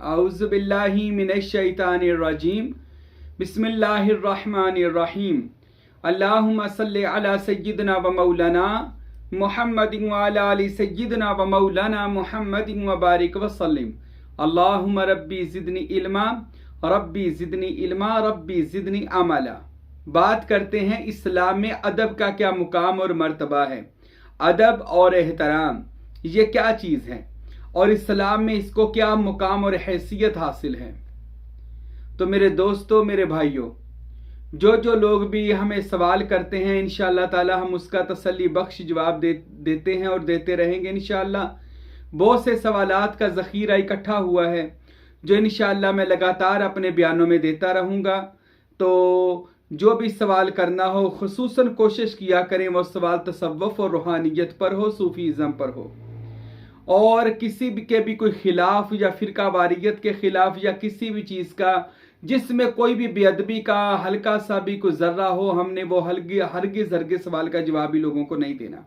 अऊज़ु बिल्लाहि मिनश शैतानिर रजीम। बिस्मिल्लाहिर रहमानिर रहीम। अल्लाहुम्मा सल्लि अला सय्यिदिना व मौलाना मुहम्मदिन व अला आलि सय्यिदिना व मौलाना मुहम्मदिन व बारिक व सल्लिम। अल्लाहुम्मा रब्बी ज़िदनी इल्मा, रब्बी ज़िदनी इल्मा, रब्बी ज़िदनी अमला। बात करते हैं इस्लाम में अदब का क्या मुकाम और मर्तबा है। अदब और एहतराम ये क्या चीज़ है और इस्लाम में इसको क्या मुकाम और हैसियत हासिल है। तो मेरे दोस्तों, मेरे भाइयों, जो लोग भी हमें सवाल करते हैं, इंशाअल्लाह ताला हम उसका तसल्ली बख्श जवाब देते हैं और देते रहेंगे इंशाअल्लाह। बहुत से सवालात का ज़ख़ीरा इकट्ठा हुआ है जो इंशाअल्लाह मैं लगातार अपने बयानों में देता रहूँगा। तो जो भी सवाल करना हो खुसूसन कोशिश किया करें वो सवाल तसव्वुफ़ और रूहानियत पर हो, सूफीज़म पर हो, और किसी भी के भी कोई खिलाफ या फ़िरका वारियत के खिलाफ या किसी भी चीज़ का जिसमें कोई भी बेअदबी का हल्का सा भी कोई ज़र्रा हो, हमने वो हरगिज़ सवाल का जवाब भी लोगों को नहीं देना,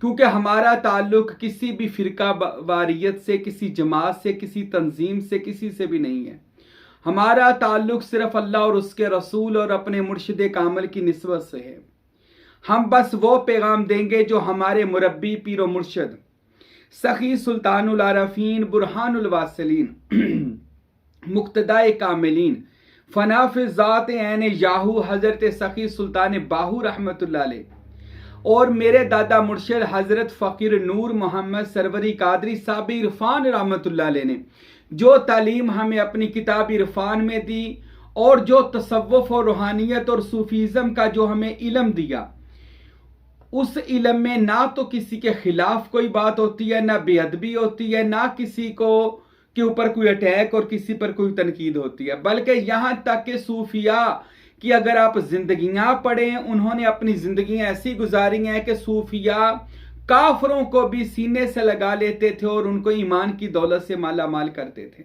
क्योंकि हमारा ताल्लुक़ किसी भी फ़िरका वारियत से, किसी जमात से, किसी तंजीम से, किसी से भी नहीं है। हमारा ताल्लुक़ सिर्फ़ अल्लाह और उसके रसूल और अपने मुर्शिद कामिल की निस्बत से है। हम बस वो पैगाम देंगे जो हमारे मुरब्बी पीर व मुर्शिद सखी सुल्तानुल आरफीन बुरहानुल वासिलीन मुक्तदाए कामिलीन फनाफ़िज़ ज़ात ऐन याहू हज़रत सखी सुल्तान बाहू रहमतुल्लाह अलैह और मेरे दादा मुर्शिद हज़रत फ़कीर नूर मोहम्मद सरवरी कादरी साहब इरफान रहमतुल्लाह अलैह ने जो तालीम हमें अपनी किताब इरफान में दी और जो तसव्वुफ़ और रूहानियत और सूफीज़म का जो हमें इल्म दिया, उस इल्म में ना तो किसी के खिलाफ कोई बात होती है, ना बेअदबी होती है, ना किसी को के ऊपर कोई अटैक और किसी पर कोई तनकीद होती है, बल्कि यहाँ तक कि सूफिया कि अगर आप जिंदगियाँ पढ़ें, उन्होंने अपनी ज़िंदगियाँ ऐसी गुजारी हैं कि सूफिया काफरों को भी सीने से लगा लेते थे और उनको ईमान की दौलत से माला माल करते थे।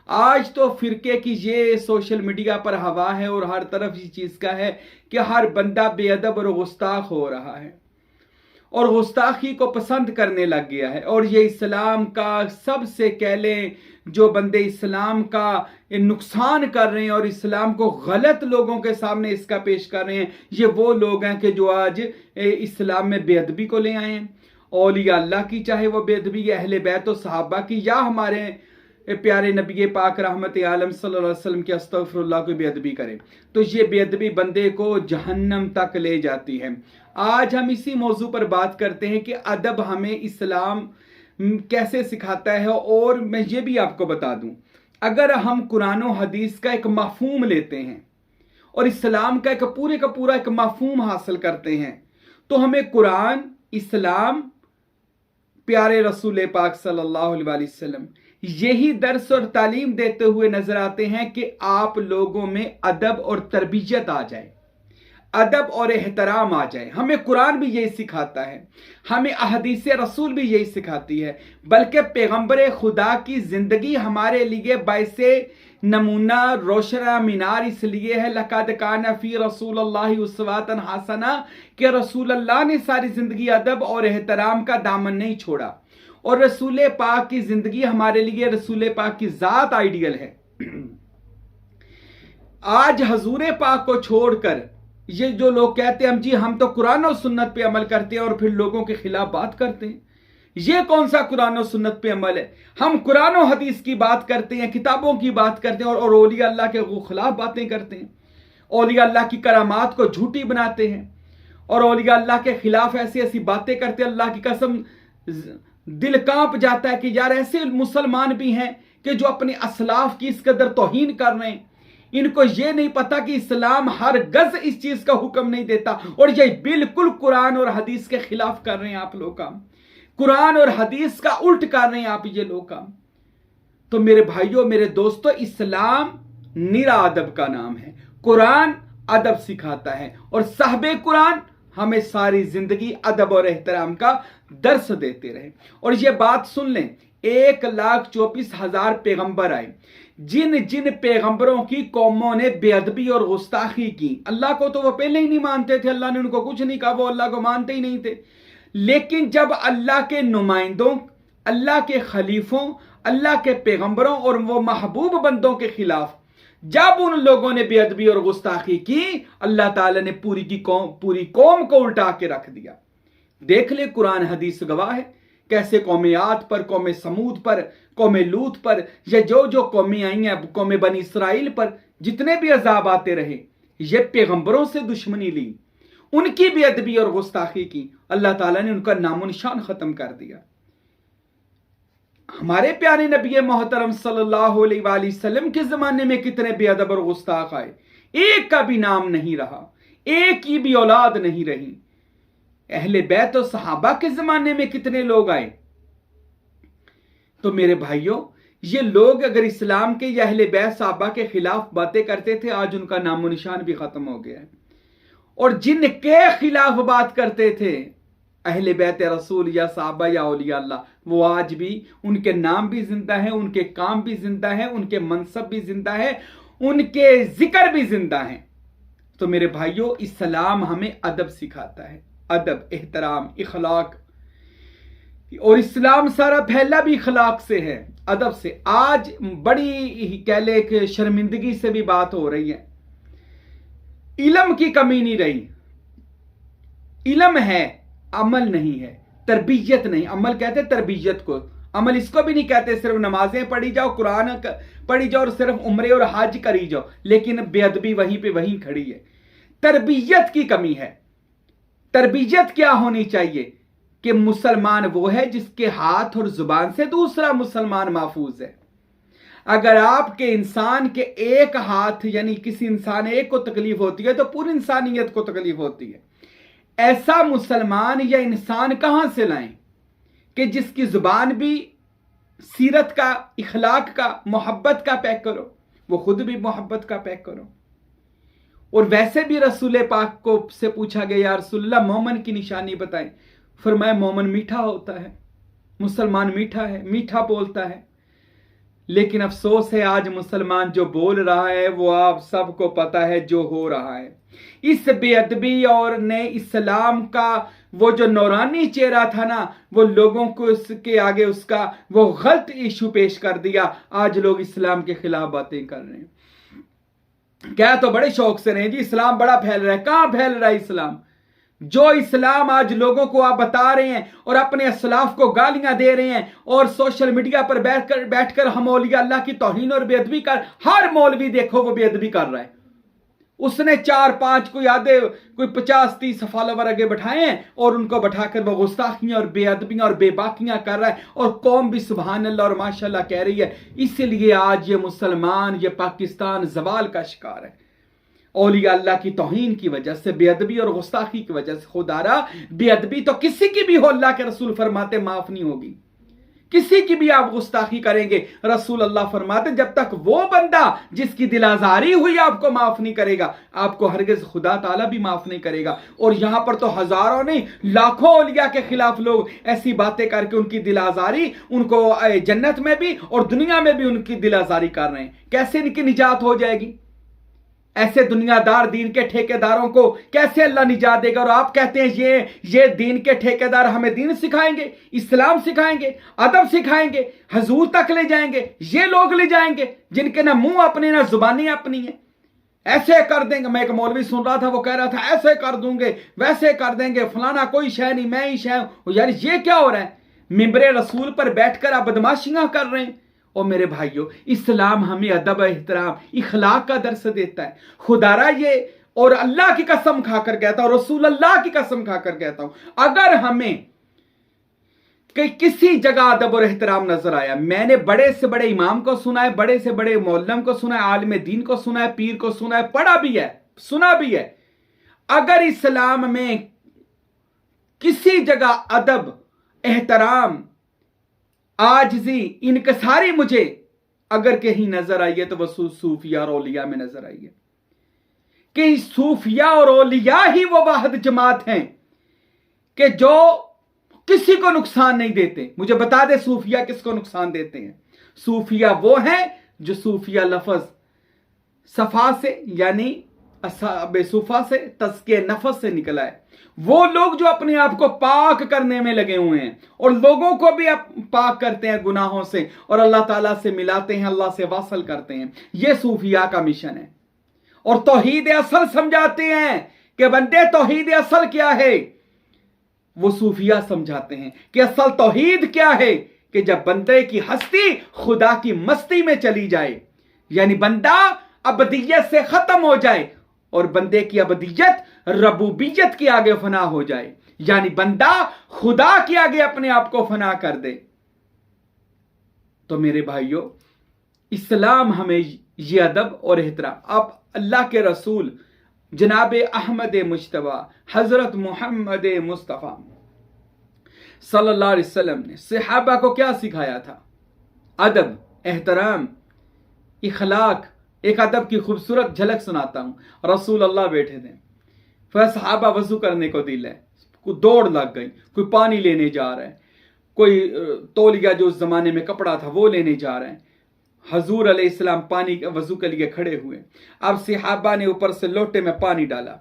आज तो फिरके की ये सोशल मीडिया पर हवा है और हर तरफ इस चीज़ का है कि हर बंदा बेअदब और गुस्ताख हो रहा है और गुस्ताखी को पसंद करने लग गया है। और ये इस्लाम का सबसे कह लें जो बंदे इस्लाम का नुकसान कर रहे हैं और इस्लाम को गलत लोगों के सामने इसका पेश कर रहे हैं, ये वो लोग हैं कि जो आज इस्लाम में बेअदबी को ले आए हैं। औलिया अल्लाह की, चाहे वो बेअदबी अहले बैत और सहाबा की या हमारे प्यारे नबी पाक रहमत आलम सल्लल्लाहु अलैहि वसल्लम के अस्तगफिरुल्लाह को बेअदबी करें, तो ये बेअदबी बंदे को जहन्नम तक ले जाती है। आज हम इसी मौजू पर बात करते हैं कि अदब हमें इस्लाम कैसे सिखाता है। और मैं ये भी आपको बता दूं, अगर हम कुरान और हदीस का एक मफहूम लेते हैं और इस्लाम का पूरा एक मफहूम हासिल करते हैं, तो हमें कुरान, इस्लाम, प्यारे रसूल पाक सल्लल्लाहु अलैहि वसल्लम यही दर्स और तालीम देते हुए नजर आते हैं कि आप लोगों में अदब और तरबियत आ जाए, अदब और एहतराम आ जाए। हमें कुरान भी यही सिखाता है, हमें अहदीस रसूल भी यही सिखाती है, बल्कि पैगंबर खुदा की जिंदगी हमारे लिए बाइसे नमूना रोशना मीनार इसलिए है, लक़द कान फ़ी रसूलिल्लाहि उस्वतुन हसना, कि रसूल अल्लाह ने सारी जिंदगी अदब और एहतराम का दामन नहीं छोड़ा। और रसूल पाक की जिंदगी हमारे लिए रसूल पाक की ज़ात आइडियल है। आज हजूर पाक को छोड़कर ये जो लोग कहते हैं हम तो कुरान और सुन्नत पे अमल करते हैं और फिर लोगों के खिलाफ बात करते हैं, ये कौन सा कुरान और सुन्नत पे अमल है। हम कुरान और हदीस की बात करते हैं, किताबों की बात करते हैं और औलिया अल्लाह के खिलाफ बातें करते हैं, औलिया अल्लाह की करामात को झूठी बनाते हैं और औलिया अल्लाह के खिलाफ ऐसी ऐसी बातें करते हैं। अल्लाह की कसम दिल कांप जाता है कि यार ऐसे मुसलमान भी हैं कि जो अपने असलाफ की इस कदर तौहीन कर रहे हैं। इनको ये नहीं पता कि इस्लाम हर गज इस चीज का हुक्म नहीं देता और ये बिल्कुल कुरान और हदीस के खिलाफ कर रहे हैं आप लोग काम, कुरान और हदीस का उल्ट कर रहे हैं आप ये लोग काम। तो मेरे भाइयों, मेरे दोस्तों, इस्लाम निरा अदब का नाम है। कुरान अदब सिखाता है और साहबे कुरान हमें सारी जिंदगी अदब और एहतराम का दर्स देते रहे। और ये बात सुन लें, 1,24,000 पैगंबर आए, जिन जिन पैगंबरों की कौमों ने बेअदबी और गुस्ताखी की, अल्लाह को तो वो पहले ही नहीं मानते थे, अल्लाह ने उनको कुछ नहीं कहा, वो अल्लाह को मानते ही नहीं थे। लेकिन जब अल्लाह के नुमाइंदों, अल्लाह के खलीफों, اللہ کے پیغمبروں اور وہ محبوب بندوں کے خلاف جب ان لوگوں نے بے ادبی اور گستاخی کی، اللہ تعالیٰ نے پوری قوم کو الٹا کے رکھ دیا۔ دیکھ لے قرآن حدیث گواہ ہے کیسے قوم عاد پر، قوم سمود پر، قوم لوط پر، یا جو قومیں آئی ہیں، قوم بنی اسرائیل پر جتنے بھی عذاب آتے رہے، یہ پیغمبروں سے دشمنی لی، ان کی بے ادبی اور گستاخی کی، اللہ تعالیٰ نے ان کا نام و نشان ختم کر دیا۔ ہمارے پیارے نبی محترم صلی اللہ علیہ وآلہ وسلم کے زمانے میں کتنے بے ادب اور گستاخ آئے، ایک کا بھی نام نہیں رہا، ایک کی بھی اولاد نہیں رہی۔ اہل بیت و صحابہ کے زمانے میں کتنے لوگ آئے۔ تو میرے بھائیوں، یہ لوگ اگر اسلام کے یا اہل بیت صحابہ کے خلاف باتیں کرتے تھے، آج ان کا نام و نشان بھی ختم ہو گیا ہے۔ اور جن کے خلاف بات کرتے تھے اہل بیت رسول یا صحابہ یا اولیاء اللہ، وہ آج بھی ان کے نام بھی زندہ ہیں، ان کے کام بھی زندہ ہیں، ان کے منصب بھی زندہ ہے، ان کے ذکر بھی زندہ ہیں۔ تو میرے بھائیوں، اسلام ہمیں ادب سکھاتا ہے، ادب، احترام، اخلاق، اور اسلام سارا پھیلا بھی اخلاق سے ہے، ادب سے۔ آج بڑی کہہ لے کہ شرمندگی سے بھی بات ہو رہی ہے، علم کی کمی نہیں رہی، علم ہے، عمل نہیں ہے، تربیت نہیں۔ عمل کہتے تربیت کو، عمل اس کو بھی نہیں کہتے صرف نمازیں پڑھی جاؤ، قرآن پڑھی جاؤ اور صرف عمرے اور حج کری جاؤ، لیکن بے ادبی وہیں پہ وہیں کھڑی ہے۔ تربیت کی کمی ہے۔ تربیت کیا ہونی چاہیے کہ مسلمان وہ ہے جس کے ہاتھ اور زبان سے دوسرا مسلمان محفوظ ہے۔ اگر آپ کے انسان کے ایک ہاتھ یعنی کسی انسان ایک کو تکلیف ہوتی ہے تو پوری انسانیت کو تکلیف ہوتی ہے۔ ایسا مسلمان یا انسان کہاں سے لائیں کہ جس کی زبان بھی سیرت کا، اخلاق کا، محبت کا پیک کرو، وہ خود بھی محبت کا پیک کرو۔ اور ویسے بھی رسول پاک کو سے پوچھا گیا، یا رسول اللہ مومن کی نشانی بتائیں، فرمایا مومن میٹھا ہوتا ہے، مسلمان میٹھا ہے، میٹھا بولتا ہے۔ لیکن افسوس ہے آج مسلمان جو بول رہا ہے وہ آپ سب کو پتا ہے جو ہو رہا ہے۔ اس بے ادبی اور نے اسلام کا وہ جو نورانی چہرہ تھا نا، وہ لوگوں کو اس کے آگے اس کا وہ غلط ایشو پیش کر دیا۔ آج لوگ اسلام کے خلاف باتیں کر رہے ہیں۔ کیا تو بڑے شوق سے رہے جی اسلام بڑا پھیل رہا ہے۔ کہاں پھیل رہا ہے اسلام؟ جو اسلام آج لوگوں کو آپ بتا رہے ہیں اور اپنے اسلاف کو گالیاں دے رہے ہیں، اور سوشل میڈیا پر بیٹھ کر ہم اولیاء اللہ کی توہین اور بے ادبی کر، ہر مولوی دیکھو وہ بے ادبی کر رہا ہے۔ اس نے 4-5 کوئی 50-30 فالوور آگے بٹھائے ہیں اور ان کو بٹھا کر وہ گستاخیاں اور بے ادبیاں اور بے باکیاں کر رہا ہے، اور قوم بھی سبحان اللہ اور ماشاءاللہ کہہ رہی ہے۔ اس لیے آج یہ مسلمان، یہ پاکستان زوال کا شکار ہے، اولیاء اللہ کی توہین کی وجہ سے، بے ادبی اور گستاخی کی وجہ سے۔ خدا را بے ادبی تو کسی کی بھی ہو، اللہ کے رسول فرماتے معاف نہیں ہوگی۔ کسی کی بھی آپ گستاخی کریں گے، رسول اللہ فرماتے جب تک وہ بندہ جس کی دل آزاری ہوئی آپ کو معاف نہیں کرے گا، آپ کو ہرگز خدا تعالیٰ بھی معاف نہیں کرے گا۔ اور یہاں پر تو ہزاروں نہیں لاکھوں اولیاء کے خلاف لوگ ایسی باتیں کر کے ان کی دل آزاری، ان کو جنت میں بھی اور دنیا میں بھی ان کی دل آزاری کر رہے ہیں۔ کیسے ان کی نجات ہو جائے گی؟ ایسے دنیا دار دین کے ٹھیکیداروں کو کیسے اللہ نجات دے گا؟ اور آپ کہتے ہیں یہ دین کے ٹھیکیدار ہمیں دین سکھائیں گے، اسلام سکھائیں گے، ادب سکھائیں گے، حضور تک لے جائیں گے۔ یہ لوگ لے جائیں گے جن کے نہ منہ اپنے نہ زبانیں اپنی ہیں۔ ایسے کر دیں گے، میں ایک مولوی سن رہا تھا وہ کہہ رہا تھا ایسے کر دوں گے، ویسے کر دیں گے، فلانا کوئی شے نہیں، میں ہی شے ہوں۔ یار یہ کیا ہو رہا ہے؟ ممبر رسول پر بیٹھ کر آپ بدماشیاں کر رہے ہیں۔ اور میرے بھائیوں، اسلام ہمیں ادب، احترام، اخلاق کا درس دیتا ہے۔ خدا را یہ اور اللہ کی قسم کھا کر کہتا ہوں، رسول اللہ کی قسم کھا کر کہتا ہوں، اگر ہمیں کہ کسی جگہ ادب اور احترام نظر آیا، میں نے بڑے سے بڑے امام کو سنا ہے، بڑے سے بڑے مولم کو سنا ہے، عالم دین کو سنا ہے، پیر کو سنا ہے، پڑھا بھی ہے، سنا بھی ہے، اگر اسلام میں کسی جگہ ادب، احترام، عاجزی، انکساری مجھے اگر کہیں نظر آئی ہے تو وہ صوفیاء اور اولیاء میں نظر آئی ہے، کہ صوفیاء اور اولیاء ہی وہ واحد جماعت ہیں کہ جو کسی کو نقصان نہیں دیتے۔ مجھے بتا دے صوفیاء کس کو نقصان دیتے ہیں؟ صوفیاء وہ ہیں جو صوفیاء لفظ صفا سے یعنی असहाब सुफा से तज़किया नफ्स से निकला है। वो लोग जो अपने आप को पाक करने में लगे हुए हैं और लोगों को भी पाक करते हैं गुनाहों से और अल्लाह ताला से मिलाते हैं, अल्लाह से वासल करते हैं। ये सूफिया का मिशन है। और तौहीद असल समझाते हैं कि बंदे तौहीद असल क्या है, वो सूफिया समझाते हैं कि असल तौहीद क्या है, कि जब बंदे की हस्ती खुदा की मस्ती में चली जाए, यानी बंदा अबदियत से खत्म हो जाए और बंदे की अबदियत रबूबियत के आगे फना हो जाए, यानी बंदा खुदा के आगे अपने आप को फना कर दे। तो मेरे भाइयों, इस्लाम हमें ये अदब और एहतराम, आप अल्लाह के रसूल जनाब अहमद मुज्तबा हजरत मोहम्मद मुस्तफ़ा सल्लल्लाहु अलैहि वसल्लम ने सहाबा को क्या सिखाया था? अदब, एहतराम, इखलाक। एक अदब की खूबसूरत झलक सुनाता हूं। रसूल अल्लाह बैठे थे, फिर सहाबा वजू करने को दिल है, कोई दौड़ लग गई, कोई पानी लेने जा रहा है, कोई तौलिया जो उस जमाने में कपड़ा था वो लेने जा रहे हैं। हजूर अलैहिस्सलाम पानी वजू के लिए खड़े हुए। अब सहाबा ने ऊपर से लोटे में पानी डाला,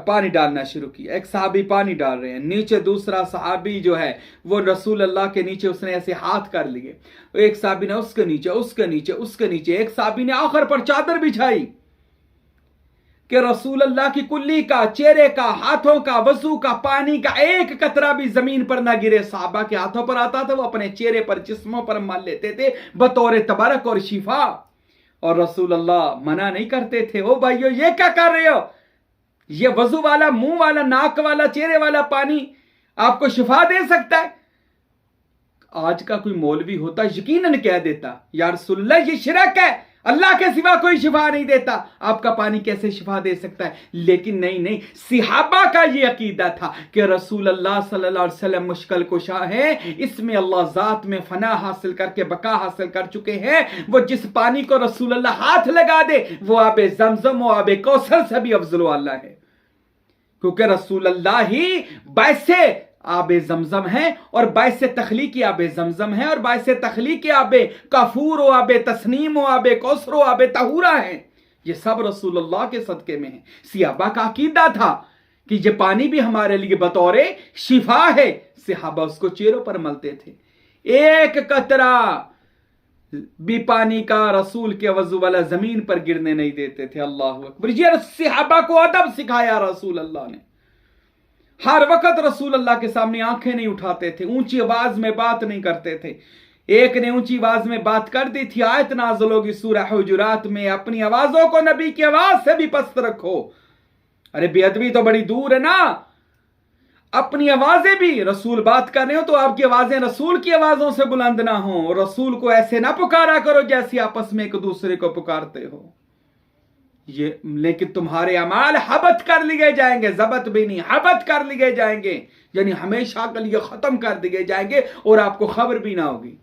पानी डालना शुरू किया। एक सहाबी पानी डाल रहे हैं, नीचे दूसरा सहाबी जो है वो रसूल अल्लाह के नीचे उसने ऐसे हाथ कर लिए। एक सहाबी ने उसके नीचे, उसके नीचे, उसके नीचे, एक सहाबी ने आखिर पर चादर बिछाई कि रसूल अल्लाह की कुल्ली का, चेहरे का, हाथों का, वजू का पानी का एक कतरा भी जमीन पर ना गिरे। सहाबा के हाथों पर आता था, वो अपने चेहरे पर, जिस्मों पर मल लेते थे बतौर तबारक और शिफा। और रसूल अल्लाह मना नहीं करते थे, ओ भाइयों ये क्या कर रहे हो, ये वजू वाला, मुंह वाला, नाक वाला, चेहरे वाला पानी आपको शिफा दे सकता है। आज का कोई मौलवी होता यकीनन कह देता, या रसूलुल्लाह ये शिरक है, अल्लाह के सिवा कोई शिफा नहीं देता, आपका पानी कैसे शिफा दे सकता है। लेकिन नहीं, सहाबा का ये अकीदा था कि रसूल अल्लाह सल्लल्लाहु अलैहि वसल्लम मुश्किल कुशा है, इसमें अल्लाह जात में फना हासिल करके बका हासिल कर चुके हैं। वो जिस पानी को रसूल अल्लाह हाथ लगा दे वो आबे ज़मज़म और आबे कौसर से भी अफजल वाला है, क्योंकि रसूल अल्लाह ही बैसे आबे ज़मज़म है और बायस तखलीकी आबे ज़मज़म है और बायस तखलीकी आबे काफूर व आबे तस्नीम व आबे कौसर व आबे तहूरा है। ये सब रसूलुल्लाह के सदके में है। सहाबा का अकीदा था कि ये पानी भी हमारे लिए बतौर शिफा है। सहाबा उसको चेहरों पर मलते थे, एक कतरा भी पानी का रसूल के वजू वाला जमीन पर गिरने नहीं देते थे। अल्लाह अकबर। ये सहाबा को अदब सिखाया रसूल अल्लाह ने। हर वक्त रसूल अल्लाह के सामने आंखें नहीं उठाते थे, ऊंची आवाज में बात नहीं करते थे। एक ने ऊंची आवाज में बात कर दी थी, आयत नाज़िल होगी सूरह हुजुरात में, अपनी आवाजों को नबी की आवाज से भी पस्त रखो। अरे बेअदबी तो बड़ी दूर है ना, अपनी आवाजें भी, रसूल बात कर रहे हो तो आपकी आवाजें रसूल की आवाजों से बुलंद ना हो। रसूल को ऐसे ना पुकारा करो जैसे आपस में एक दूसरे को पुकारते हो। ये लेकिन तुम्हारे अमाल हबत कर लिए जाएंगे, जबत भी नहीं, हबत कर लिए जाएंगे, यानी हमेशा के लिए खत्म कर दिए जाएंगे और आपको खबर भी ना होगी।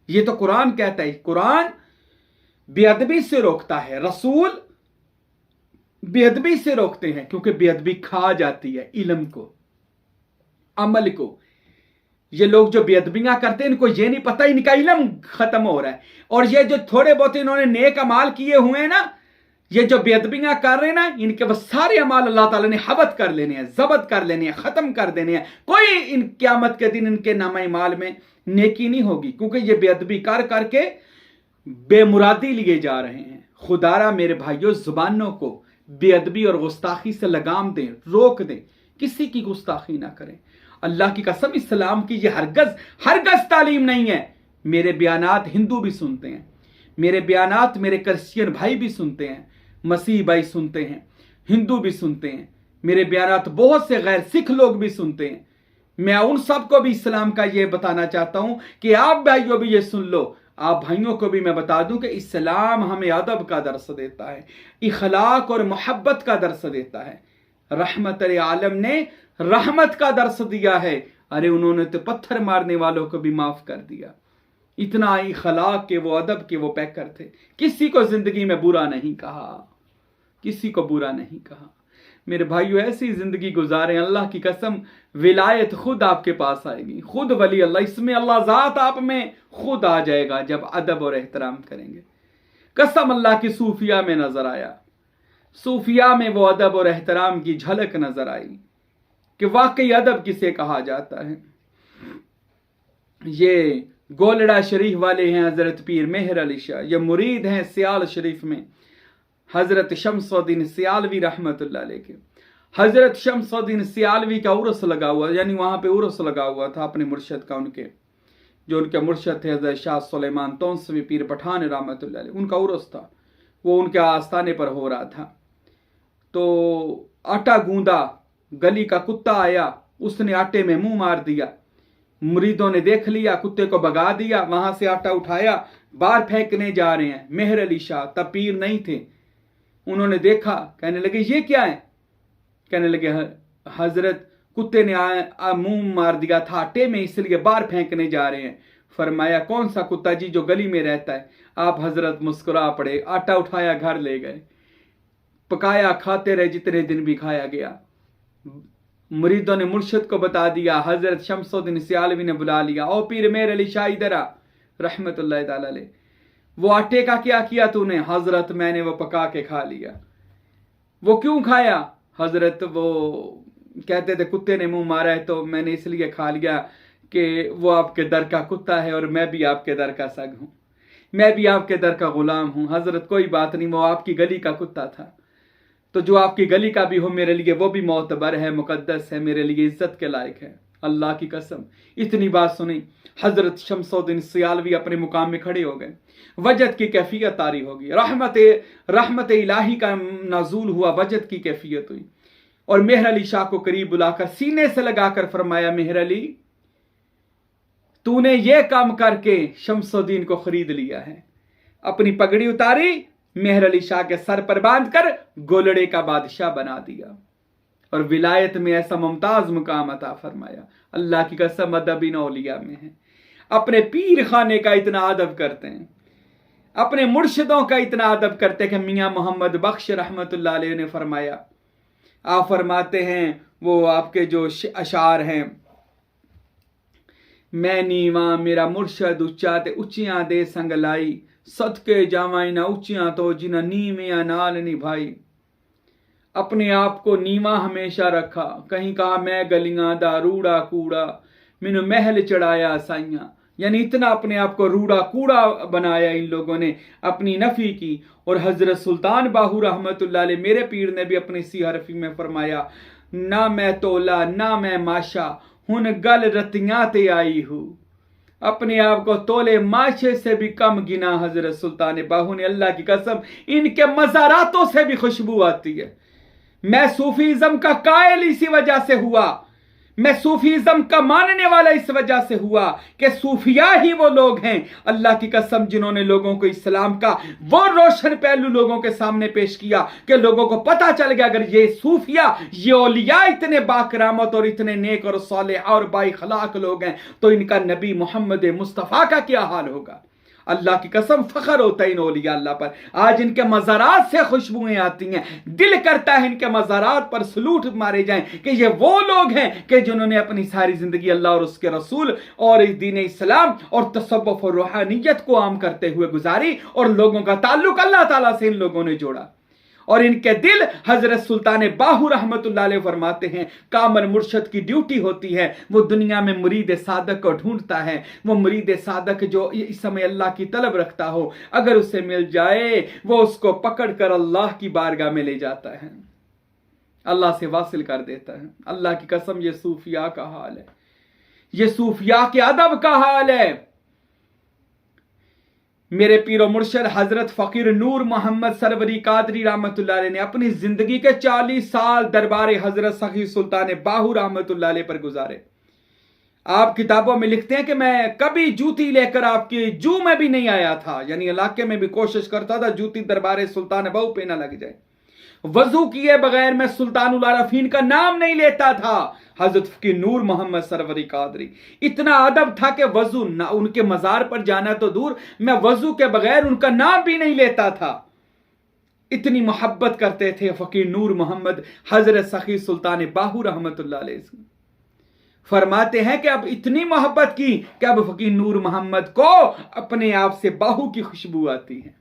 ये तो कुरान कहता है। कुरान बेअदबी से रोकता है, रसूल बेअदबी से रोकते हैं, क्योंकि बेअदबी खा जाती है इल्म को, अमल को। ये लोग जो बेअदबियां करते हैं इनको ये नहीं पता इनका इल्म खत्म हो रहा है। और ये जो थोड़े बहुत इन्होंने नेक अमाल किए हुए हैं ना, ये जो बेअदबियां कर रहे हैं ना, इनके बस सारे अमाल अल्लाह ताला ने हबत कर लेने हैं, जबत कर लेने हैं, खत्म कर देने हैं। कोई इन क़यामत के दिन इनके नामा माल में नेकी नहीं होगी, क्योंकि ये बेअदबी कर करके बेमुरादी लिए जा रहे हैं। खुदारा मेरे भाइयों, जुबानों को बेअदबी और गुस्ताखी से लगाम दें, रोक दें, किसी की गुस्ताखी ना करें। अल्लाह की कसम, इस्लाम की ये हरगज तालीम नहीं है। मेरे बयानात हिंदू भी सुनते हैं, मेरे बयानात मेरे क्रिश्चियन भाई भी सुनते हैं, मसीह भाई सुनते हैं, हिंदू भी सुनते हैं, मेरे बयानात बहुत से गैर सिख लोग भी सुनते हैं। मैं उन सबको भी इस्लाम का ये बताना चाहता हूं कि आप भाइयों भी ये सुन लो। आप भाइयों को भी मैं बता दूं कि इस्लाम हमें अदब का दर्स देता है, इखलाक और मोहब्बत का दर्स देता है। रहमत आलम ने रहमत का दर्स दिया है। अरे उन्होंने तो पत्थर मारने वालों को भी माफ कर दिया। इतना इखलाक के वो, अदब के वो पैकर थे। किसी को जिंदगी में बुरा नहीं कहा, किसी को बुरा नहीं कहा। मेरे भाइयों, ऐसी जिंदगी गुजारें, अल्लाह की कसम विलायत खुद आपके पास आएगी, खुद वली अल्लाह, इसमें अल्लाह जात आप में खुद आ जाएगा जब अदब और एहतराम करेंगे। कसम अल्लाह की सूफिया में नजर आया, सूफिया में वो अदब और एहतराम की झलक नजर आई कि वाकई अदब किसे कहा जाता है। ये गोलड़ा शरीफ वाले हैं हजरत पीर मेहर अली शाह, ये मुरीद हैं सियाल शरीफ में हजरत शमसुद्दीन सियालवी रहमतुल्लाह अलैह के। हजरत शमसुद्दीन सियालवी का उर्स लगा हुआ, यानी वहां पे उर्स लगा हुआ था अपने मुर्शद का, उनके जो उनके मुर्शद थे हजरत शाह सुलेमान तौंसवी पीर पठान रहमतुल्लाह अलैह, उनका उर्स था, वो उनके आस्थाने पर हो रहा था। तो आटा गूंदा, गली का कुत्ता आया, उसने आटे में मुंह मार दिया, मुरीदों ने देख लिया, कुत्ते को भगा दिया, वहां से आटा उठाया, बाहर फेंकने जा रहे हैं। मेहर अली शाह तब पीर नहीं थे, उन्होंने देखा, कहने लगे ये क्या है? कहने लगे हजरत कुत्ते ने मुंह मार दिया था आटे में, इसलिए बाहर फेंकने जा रहे हैं। फरमाया कौन सा कुत्ता जी? जो गली में रहता है। आप हजरत मुस्कुरा पड़े, आटा उठाया घर ले गए, पकाया, खाते रहे जितने दिन भी खाया गया। मुरीदों ने मुर्शिद को बता दिया, हजरत शमसुद्दीन सियालवी ने बुला लिया, ओ पीर मेहर अली शाह इधर आ रहमतुल्लाह ताला अलैह, वो आटे का क्या किया तूने? हजरत मैंने वो पका के खा लिया। वो क्यों खाया? हजरत वो कहते थे कुत्ते ने मुंह मारा है तो मैंने इसलिए खा लिया कि वो आपके दर का कुत्ता है और मैं भी आपके दर का सग हूं, मैं भी आपके दर का गुलाम हूं। हजरत कोई बात नहीं, वो आपकी गली का कुत्ता था, तो जो आपकी गली का भी हो मेरे लिए वो भी मोतबर है, मुकद्दस है, मेरे लिए इज्जत के लायक है। अल्लाह की कसम। इतनी बात सुनी, हजरत शमसुद्दीन सियालवी अपने मुकाम में खड़े हो गए, वजद की कैफियत तारी होगी, रहमत इलाही का नाज़ुल हुआ, वजद की कैफियत हुई। और मेहर अली शाह को करीब बुलाकर सीने से लगाकर फरमाया, मेहर अली तूने ये काम करके शमसुद्दीन को खरीद लिया है। अपनी पगड़ी उतारी, मेहर अली शाह के सर पर बांधकर गोलड़े का बादशाह बना दिया और विलायत में ऐसा मुमताज मुकाम अता फरमाया। अल्लाह की कसम अदब इन औलिया में है। अपने पीर खाने का इतना अदब करते हैं, अपने मुर्शिदों का इतना अदब करते हैं कि मियां मोहम्मद बख्श रहमतुल्लाह अलैह ने फरमाया, आप फरमाते हैं वो आपके जो अशार हैं, मैं नीवा मेरा मुर्शद उच्चा ते उच्चियां दे संग लाई, सदके जावाई ना उच्चियां तो जिन्हें नीवियां नाल निभाई। अपने आप को नीवा हमेशा रखा, कहीं कहा मैं गलियां दा रूड़ा कूड़ा, मैनू महल चढ़ाया साइयां, यानी इतना अपने आप को रूड़ा कूड़ा बनाया इन लोगों ने, अपनी नफी की। और हजरत सुल्तान बाहू रहमतुल्लाह अलैह मेरे पीर ने भी अपनी सी हरफी में फरमाया, ना मैं तोला ना मैं माशा, हुन गल रतियां ते आई हूं। अपने आप को तोले माशे से भी कम गिना हजरत सुल्तान बाहू ने। अल्लाह की कसम इनके मज़ारातों से भी खुशबू आती है। मैं सूफीज़म का कायल इसी वजह से हुआ, मैं सूफीज़म का मानने वाला इस वजह से हुआ कि सूफिया ही वो लोग हैं, अल्लाह की कसम, जिन्होंने लोगों को इस्लाम का वो रोशन पहलू लोगों के सामने पेश किया कि लोगों को पता चल गया अगर ये सूफिया, ये औलिया इतने बाकरामत और इतने नेक और सालेह और बाइखलाक लोग हैं तो इनका नबी मोहम्मद मुस्तफ़ा का क्या हाल होगा। अल्लाह की कसम फखर होता है इन औलिया अल्लाह पर। आज इनके मज़ारात से खुशबुएं आती हैं, दिल करता है इनके मज़ारात पर सलूट मारे जाएं कि ये वो लोग हैं कि जिन्होंने अपनी सारी जिंदगी अल्लाह और उसके रसूल और इस दीन इस्लाम और तसव्वुफ और रूहानियत को आम करते हुए गुजारी और लोगों का ताल्लुक अल्लाह ताला से इन लोगों ने जोड़ा। और इनके दिल हजरत सुल्तान बाहू रहमतुल्लाह अलैह फरमाते हैं, कामल मुर्शद की ड्यूटी होती है, वो दुनिया में मुरीद सादक को ढूंढता है। वो मुरीद सादक जो इस समय अल्लाह की तलब रखता हो, अगर उसे मिल जाए वो उसको पकड़ कर अल्लाह की बारगाह में ले जाता है, अल्लाह से वासिल कर देता है। अल्लाह की कसम ये सूफिया का हाल है, ये सूफिया के अदब का हाल है। मेरे पीरो मुर्शद हजरत फ़कीर नूर मोहम्मद सरवरी कादरी रहमतुल्लाह अलैह ने अपनी जिंदगी के 40 साल दरबार हजरत सखी सुल्तान बाहू रहमतुल्लाह अलैह पर गुजारे। आप किताबों में लिखते हैं कि मैं कभी जूती लेकर आपकी जू में भी नहीं आया था, यानी इलाके में भी कोशिश करता था जूती दरबार सुल्तान बाहू पे ना लग जाए। वजू किए बगैर मैं सुल्तानुल आरफीन का नाम नहीं लेता था। हजरत फ़कीर नूर मोहम्मद सरवरी कादरी, इतना अदब था कि वजू ना, उनके मज़ार पर जाना तो दूर, मैं वजू के बगैर उनका नाम भी नहीं लेता था। इतनी मोहब्बत करते थे फ़कीर नूर मोहम्मद हजरत सखी सुल्तान बाहू रहमतुल्लाह अलैह। फरमाते हैं कि अब इतनी मोहब्बत की कि अब फ़कीर नूर मोहम्मद को अपने आप से बाहू की खुशबू आती है।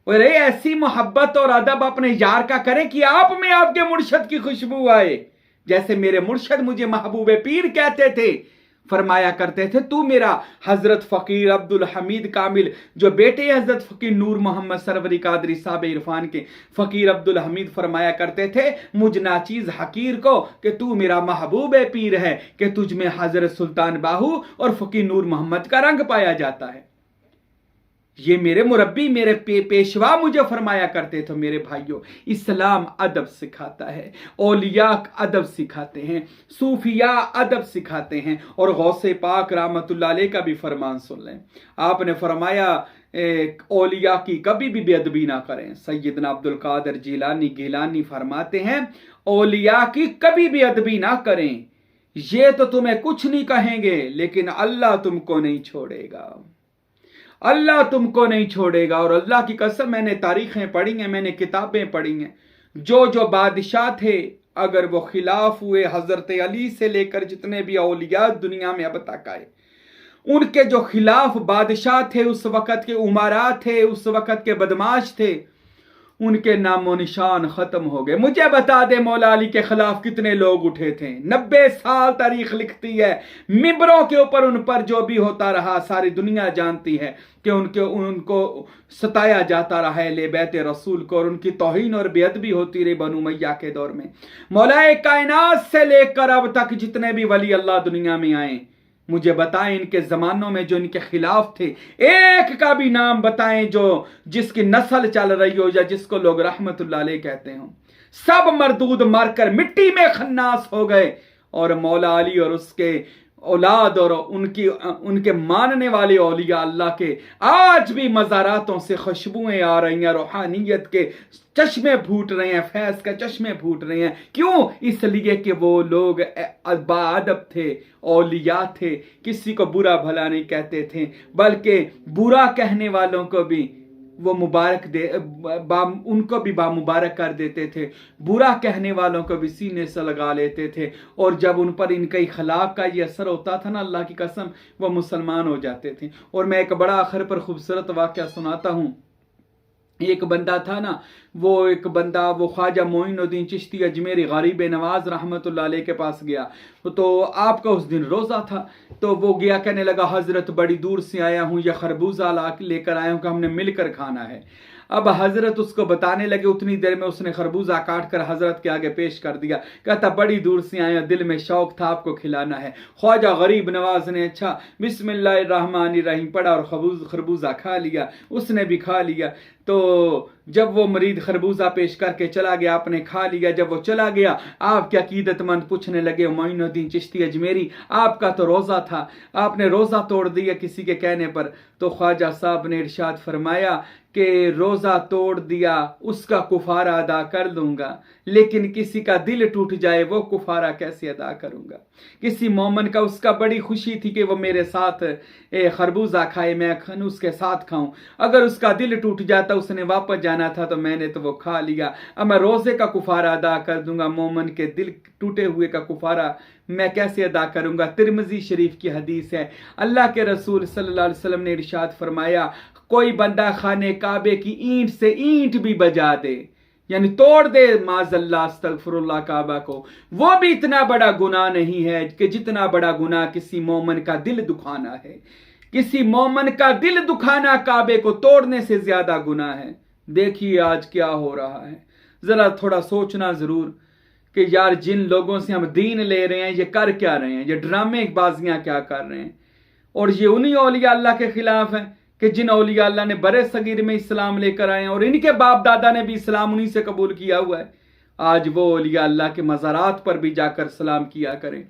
और ऐसी मोहब्बत और अदब अपने यार का करें कि आप में आपके मुर्शद की खुशबू आए, जैसे मेरे मुर्शद मुझे महबूब पीर कहते थे, फरमाया करते थे, तू मेरा हजरत फकीर अब्दुल हमीद कामिल, जो बेटे हजरत फकीर नूर मोहम्मद सरवरी कादरी साहब इरफान के फकीर अब्दुल हमीद फरमाया करते थे, मुझ नाचीज हकीर को कि तू मेरा महबूब पीर है, कि तुझ में हजरत सुल्तान बाहू और फकीर नूर मोहम्मद का रंग पाया जाता है। ये मेरे मुरब्बी, मेरे पेशवा मुझे फरमाया करते थे। मेरे भाइयों, इस्लाम अदब सिखाता है, औलिया अदब सिखाते हैं, सूफिया अदब सिखाते हैं, और गौसे पाक रहमतुल्लाह अलैह का भी फरमान सुन लें। आपने फरमाया औलिया की कभी भी बेअदबी ना करें। सैयदना अब्दुल कादिर जिलानी गिलानी फरमाते हैं, औलिया की कभी भी अदबी ना करें, ये तो तुम्हें कुछ नहीं कहेंगे लेकिन अल्लाह तुमको नहीं छोड़ेगा, अल्लाह तुमको नहीं छोड़ेगा। और अल्लाह की कसम, मैंने तारीखें पढ़ी हैं, मैंने किताबें पढ़ी हैं, जो बादशाह थे अगर वो खिलाफ हुए हजरत अली से लेकर जितने भी औलिया दुनिया में अब तक आए, उनके जो खिलाफ बादशाह थे, उस वक़्त के उमरा थे, उस वक़्त के बदमाश थे, उनके नामो निशान खत्म हो गए। मुझे बता दे मौला अली के खिलाफ कितने लोग उठे थे? 90 साल तारीख लिखती है, मिंबरों के ऊपर उन पर जो भी होता रहा सारी दुनिया जानती है कि उनको सताया जाता रहा है ले बैत रसूल को, और उनकी तौहीन और बेअदबी होती रही बनु उमय्या के दौर में। मौलाए कायनात से लेकर अब तक जितने भी वली अल्लाह दुनिया में आए, मुझे बताएं इनके जमानों में जो इनके खिलाफ थे, एक का भी नाम बताएं जो जिसकी नस्ल चल रही हो या जिसको लोग रहमतुल्लाह अलैह कहते हो। सब मरदूद मारकर मिट्टी में खन्नास हो गए, और मौला अली और उसके औलाद और उनके मानने वाले औलिया अल्लाह के आज भी मज़ारातों से खुशबुएं आ रही हैं, रूहानियत के चश्मे फूट रहे हैं, फैज़ के चश्मे फूट रहे हैं। क्यों? इसलिए कि वो लोग बाअदब थे, औलिया थे, किसी को बुरा भला नहीं कहते थे, बल्कि बुरा कहने वालों को भी वो मुबारक उनको भी बामुबारक कर देते थे, बुरा कहने वालों को भी सीने से लगा लेते थे, और जब उन पर इनके इखलाक का ये असर होता था ना, अल्लाह की कसम, वो मुसलमान हो जाते थे। और मैं एक बड़ा आखिर पर खूबसूरत वाक़या सुनाता हूँ। एक बंदा था ना, वो ख्वाजा मोइनुद्दीन चिश्ती अजमेरी गरीब नवाज रहमतुल्लाह अलैह के पास गया, तो आपका उस दिन रोज़ा था, तो वो गया, कहने लगा, हज़रत बड़ी दूर से आया हूँ, यह खरबूजा लेकर आया हूँ कि हमने मिलकर खाना है। अब हजरत उसको बताने लगे, उतनी देर में उसने खरबूजा काट कर हजरत के आगे पेश कर दिया, कहता बड़ी दूर से आया, दिल में शौक था आपको खिलाना है। ख्वाजा गरीब नवाज ने अच्छा बिस्मिल्लाहिर्रहमानिर्रहीम पढ़ा और खरबूजा खा लिया, उसने भी खा लिया। तो जब वो मरीद खरबूजा पेश करके चला गया, आपने खा लिया, जब वो चला गया, आपके अकीदतमंद पूछने लगे, मोइनुद्दीन चिश्ती अजमेरी आपका तो रोज़ा था, आपने रोज़ा तोड़ दिया किसी के कहने पर। तो ख्वाजा साहब ने इरशाद फरमाया कि रोज़ा तोड़ दिया उसका कुफारा अदा कर दूंगा, लेकिन किसी का दिल टूट जाए वो कुफारा कैसे अदा करूंगा। किसी मोमन का उसका बड़ी खुशी थी कि वो मेरे साथ खरबूजा खाए, मैं उसके साथ खाऊं, अगर उसका दिल टूट जाता, उसने वापस जाना था, तो मैंने तो वो खा लिया, अब मैं रोज़े का कुफारा अदा कर दूंगा, मोमन के दिल टूटे हुए का कुफारा मैं कैसे अदा करूंगा। तिरमिज़ी शरीफ की हदीस है, अल्लाह के रसूल सल्लल्लाहु अलैहि वसल्लम ने इरशाद फरमाया, कोई बंदा खाने काबे की ईंट से ईंट भी बजा दे, यानी तोड़ दे माज़ल्लाह अस्तगफिरुल्लाह काबा को, वो भी इतना बड़ा गुनाह नहीं है कि जितना बड़ा गुनाह किसी मोमन का दिल दुखाना है। किसी मोमन का दिल दुखाना काबे को तोड़ने से ज्यादा गुनाह है। देखिए आज क्या हो रहा है, जरा थोड़ा सोचना जरूर कि यार जिन लोगों से हम दीन ले रहे हैं ये कर क्या रहे हैं, ये ड्रामे बाजियां क्या कर रहे हैं। और ये उन्हीं औलिया अल्लाह के खिलाफ है कि जिन औलिया अल्लाह ने बड़े सगीर में इस्लाम लेकर आए हैं, और इनके बाप दादा ने भी इस्लाम उन्हीं से कबूल किया हुआ है। आज वो औलिया अल्लाह के मज़ारात पर भी जाकर सलाम किया करें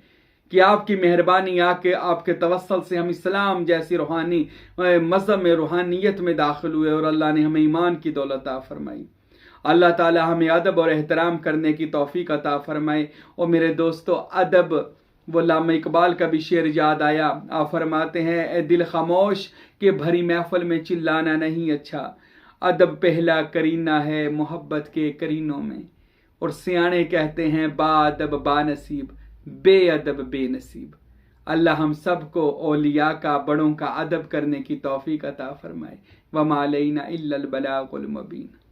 कि आपकी मेहरबानी आके आपके तवस्सल से हम इस्लाम जैसी रूहानी मज़हब में रूहानियत में दाखिल हुए और अल्लाह ने हमें ईमान की दौलत अता फरमाई। अल्लाह ताला हमें अदब और एहतराम करने की तौफीक अता फरमाए। और मेरे दोस्तों, अदब, वो अल्लामा इकबाल का भी शेर याद आया। आप फरमाते हैं, ए दिल खामोश के भरी महफिल में चिल्लाना नहीं अच्छा, अदब पहला करीना है मोहब्बत के करीनों में। और सियाने कहते हैं, बाअदब बानसीब, बेअदब बेनसीब। اللہ ہم سب کو اولیاء کا، بڑوں کا ادب کرنے کی توفیق عطا فرمائے۔ وما علینا الا البلاغ المبین۔